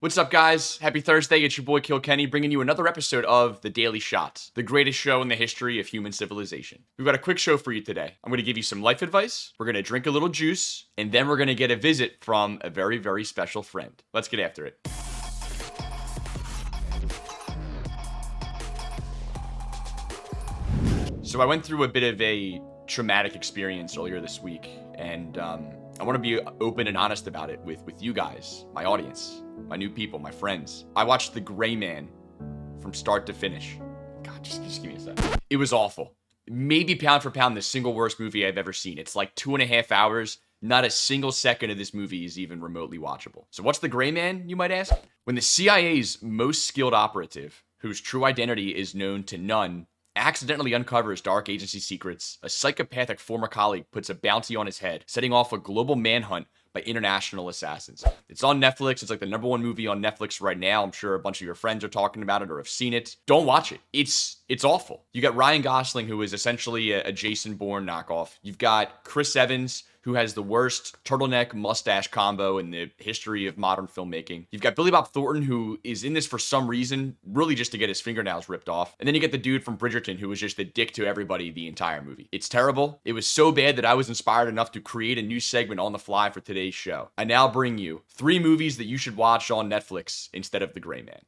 What's up, guys? Happy Thursday. It's your boy KiiLKenny bringing you another episode of The Daily Shots, the greatest show in the history of human civilization. We've got a quick show for you today. I'm going to give you some life advice, we're going to drink a little juice, and then we're going to get a visit from a very, very special friend. Let's get after it. So I went through a bit of a traumatic experience earlier this week, and I want to be open and honest about it with you guys, my audience, my new people, my friends. I watched The Gray Man from start to finish. God, just give me a second. It was awful. Maybe pound for pound the single worst movie I've ever seen. It's like 2.5 hours. Not a single second of this movie is even remotely watchable. So what's The Gray Man, you might ask? When the CIA's most skilled operative, whose true identity is known to none, accidentally uncovers dark agency secrets, a psychopathic former colleague puts a bounty on his head, setting off a global manhunt by international assassins. It's on Netflix. It's like the #1 movie on Netflix right now. I'm sure a bunch of your friends are talking about it or have seen it. Don't watch it. It's awful. You got Ryan Gosling, who is essentially a Jason Bourne knockoff. You've got Chris Evans, who has the worst turtleneck mustache combo in the history of modern filmmaking. You've got Billy Bob Thornton, who is in this for some reason, really just to get his fingernails ripped off. And then you get the dude from Bridgerton, who was just a dick to everybody the entire movie. It's terrible. It was so bad that I was inspired enough to create a new segment on the fly for today's show. I now bring you 3 movies that you should watch on Netflix instead of The Gray Man.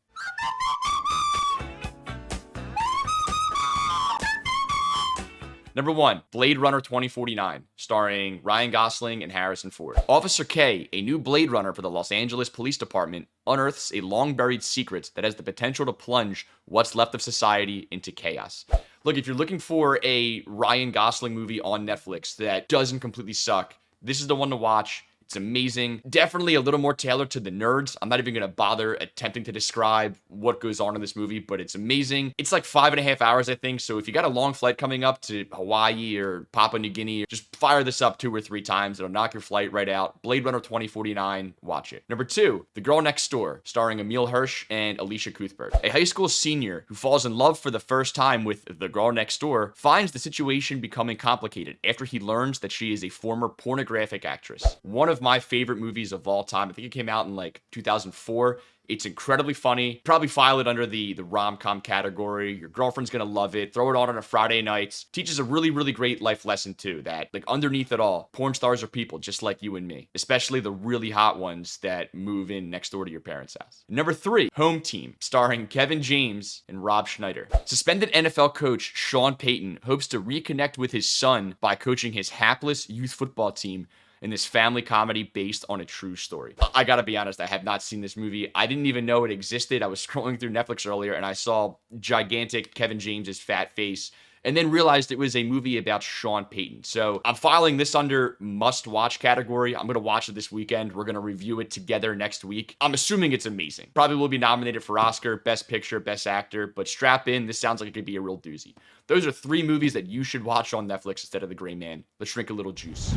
Number 1, Blade Runner 2049, starring Ryan Gosling and Harrison Ford. Officer K, a new Blade Runner for the Los Angeles Police Department, unearths a long-buried secret that has the potential to plunge what's left of society into chaos. Look, if you're looking for a Ryan Gosling movie on Netflix that doesn't completely suck, this is the one to watch. It's amazing. Definitely a little more tailored to the nerds. I'm not even going to bother attempting to describe what goes on in this movie, but it's amazing. It's like 5.5 hours, I think. So if you got a long flight coming up to Hawaii or Papua New Guinea, just fire this up 2 or 3 times. It'll knock your flight right out. Blade Runner 2049, watch it. Number 2, The Girl Next Door, starring Emile Hirsch and Alicia Cuthbert. A high school senior who falls in love for the first time with the girl next door finds the situation becoming complicated after he learns that she is a former pornographic actress. One of my favorite movies of all time. I think it came out in like 2004. It's incredibly funny. Probably file it under the rom-com category. Your girlfriend's gonna love it. Throw it on a Friday night. Teaches a really, really great life lesson too, that like underneath it all, porn stars are people just like you and me, especially the really hot ones that move in next door to your parents' house. Number 3, Home Team, starring Kevin James and Rob Schneider. Suspended NFL coach Sean Payton hopes to reconnect with his son by coaching his hapless youth football team in this family comedy based on a true story. I gotta be honest, I have not seen this movie. I didn't even know it existed. I was scrolling through Netflix earlier and I saw gigantic Kevin James's fat face and then realized it was a movie about Sean Payton. So I'm filing this under must-watch category. I'm gonna watch it this weekend. We're gonna review it together next week. I'm assuming it's amazing. Probably will be nominated for Oscar, Best Picture, Best Actor, but strap in. This sounds like it could be a real doozy. Those are 3 movies that you should watch on Netflix instead of The Gray Man. Let's drink a little juice.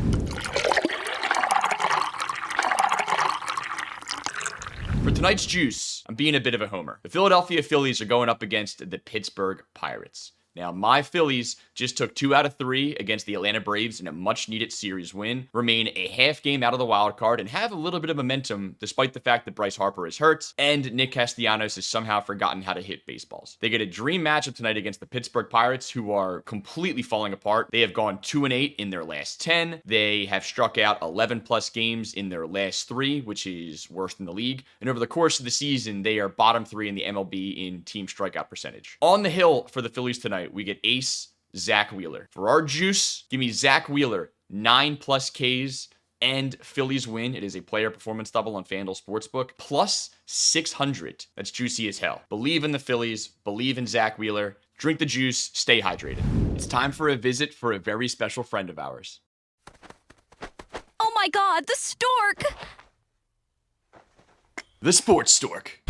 For tonight's juice, I'm being a bit of a homer. The Philadelphia Phillies are going up against the Pittsburgh Pirates. Now, my Phillies just took 2 out of 3 against the Atlanta Braves in a much-needed series win, remain a half game out of the wild card, and have a little bit of momentum despite the fact that Bryce Harper is hurt and Nick Castellanos has somehow forgotten how to hit baseballs. They get a dream matchup tonight against the Pittsburgh Pirates, who are completely falling apart. They have gone 2-8 in their last 10. They have struck out 11-plus games in their last 3, which is worse than the league. And over the course of the season, they are bottom 3 in the MLB in team strikeout percentage. On the hill for the Phillies tonight, we get ace Zach Wheeler. For our juice, give me Zach Wheeler, 9+ Ks and Phillies win. It is a player performance double on FanDuel Sportsbook, plus 600. That's juicy as hell. Believe in the Phillies, believe in Zach Wheeler, drink the juice, stay hydrated. It's time for a visit for a very special friend of ours. Oh my God, the stork! The Sports Stork.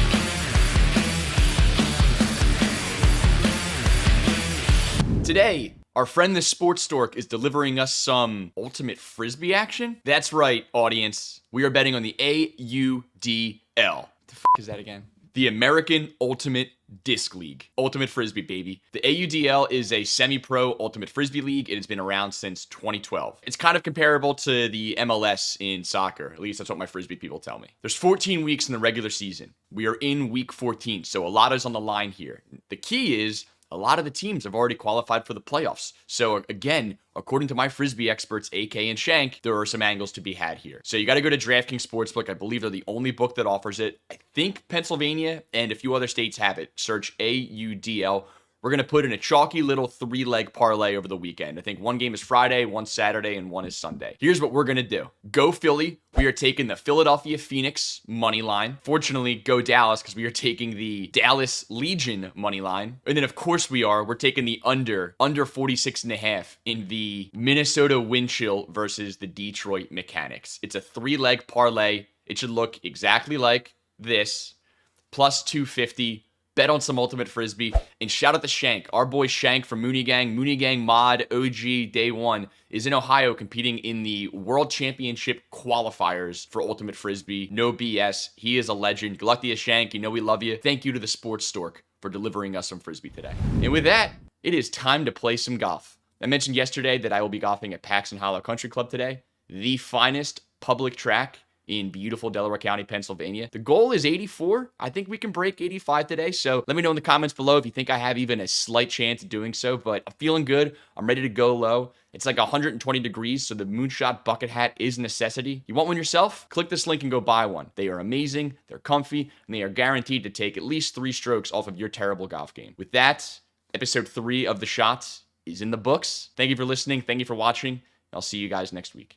Today, our friend the Sports Stork is delivering us some ultimate frisbee action. That's right, audience. We are betting on the AUDL. What the f*** is that again? the American Ultimate Disc League. Ultimate Frisbee, baby. The AUDL is a semi-pro Ultimate Frisbee League. It has been around since 2012. It's kind of comparable to the MLS in soccer. At least that's what my Frisbee people tell me. There's 14 weeks in the regular season. We are in week 14, so a lot is on the line here. The key is a lot of the teams have already qualified for the playoffs. So again, according to my Frisbee experts, AK and Shank, there are some angles to be had here. So you got to go to DraftKings Sportsbook. I believe they're the only book that offers it. I think Pennsylvania and a few other states have it. Search AUDL. We're going to put in a chalky little 3-leg parlay over the weekend. I think one game is Friday, one Saturday, and one is Sunday. Here's what we're going to do. Go Philly. We are taking the Philadelphia Phoenix money line. Fortunately, go Dallas because we are taking the Dallas Legion money line. And then, of course, we're taking the under 46.5 in the Minnesota Wind Chill versus the Detroit Mechanics. It's a 3-leg parlay. It should look exactly like this. Plus 250. Bet on some Ultimate Frisbee, and shout out to Shank. Our boy Shank from Mooney Gang Mod OG Day 1 is in Ohio competing in the World Championship qualifiers for Ultimate Frisbee. No BS. He is a legend. Good luck to you, Shank. You know we love you. Thank you to the Sports Stork for delivering us some Frisbee today. And with that, it is time to play some golf. I mentioned yesterday that I will be golfing at Paxton Hollow Country Club today, the finest public track in beautiful Delaware County, Pennsylvania. The goal is 84. I think we can break 85 today. So let me know in the comments below if you think I have even a slight chance of doing so, but I'm feeling good. I'm ready to go low. It's like 120 degrees, so the Moonshot bucket hat is a necessity. You want one yourself? Click this link and go buy one. They are amazing, they're comfy, and they are guaranteed to take at least 3 strokes off of your terrible golf game. With that, episode 3 of The Shots is in the books. Thank you for listening. Thank you for watching. I'll see you guys next week.